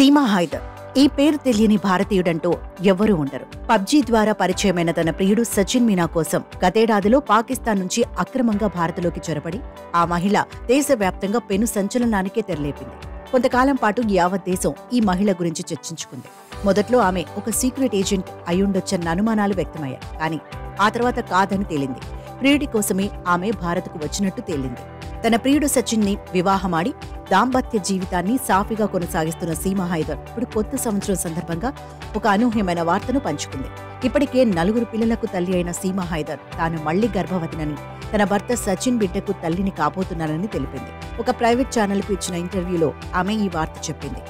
సీమా హైదర్ ఈ పేరు తెలియని భారతీయుడంటూ ఎవ్వరూ ఉండరు. పబ్జీ ద్వారా పరిచయమైన తన ప్రియుడు సచిన్ మీనా కోసం గతేడాదిలో పాకిస్తాన్ నుంచి అక్రమంగా భారత్లోకి చొరబడి ఆ మహిళ దేశవ్యాప్తంగా పెను సంచలనానికే తెరలేపింది. కొంతకాలం పాటు యావత్ దేశం ఈ మహిళ గురించి చర్చించుకుంది. మొదట్లో ఆమె ఒక సీక్రెట్ ఏజెంట్ అయ్యుండొచ్చన్న అనుమానాలు వ్యక్తమయ్యాయి. కానీ ఆ తర్వాత కాదని తేలింది. ప్రియుడి కోసమే ఆమె భారత్కు వచ్చినట్టు తేలింది. తన ప్రియుడు సచిన్ ని వివాహమాడి దాంపత్య జీవితాన్ని సాఫీగా కొనసాగిస్తున్న సీమా హైదర్ ఇప్పుడు కొత్త సంవత్సరం సందర్భంగా ఒక అనూహ్యమైన వార్తను పంచుకుంది. ఇప్పటికే 4 పిల్లలకు తల్లి అయిన సీమా హైదర్ తాను మళ్లీ గర్భవతినని, తన భర్త సచిన్ బిడ్డకు తల్లిని కాబోతున్నానని తెలిపింది. ఒక ప్రైవేట్ ఛానల్ కు ఇచ్చిన ఇంటర్వ్యూలో ఆమె ఈ వార్త చెప్పింది.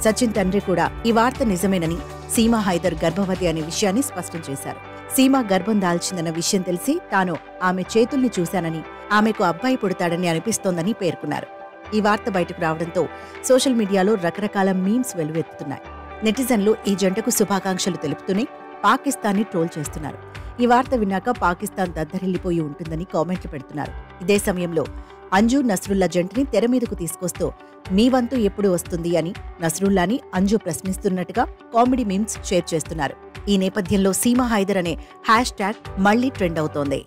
సచిన్ తండ్రి కూడా ఈ వార్త నిజమేనని, సీమా హైదర్ గర్భవతి అనే విషయాన్ని స్పష్టం చేశారు. సీమా గర్భం దాల్చిందన్న విషయం తెలిసి తాను ఆమె చేతుల్ని చూశానని, ఆమెకు అబ్బాయి పుడతాడని అనిపిస్తోందని పేర్కొన్నారు. ఈ వార్త బయటకు రావడంతో సోషల్ మీడియాలో రకరకాల మీమ్స్ వెలువెత్తుతున్నాయి. నెటిజన్లు ఈ జంటకు శుభాకాంక్షలు తెలుపుతూనే పాకిస్తాన్ని ట్రోల్ చేస్తున్నారు. ఈ వార్త విన్నాక పాకిస్తాన్ దద్దరిల్లిపోయి ఉంటుందని కామెంట్లు పెడుతున్నారు. ఇదే సమయంలో అంజు నస్రుల్లా జంటని తెర మీదకు తీసుకొస్తూ మీ వంతు ఎప్పుడు వస్తుంది అని నస్రుల్లాని అంజు ప్రశ్నిస్తున్నట్టుగా కామెడీ మీమ్స్ షేర్ చేస్తున్నారు. ఈ నేపథ్యంలో సీమా హైదర్ అనే హ్యాష్ ట్యాగ్ మళ్లీ ట్రెండ్ అవుతోంది.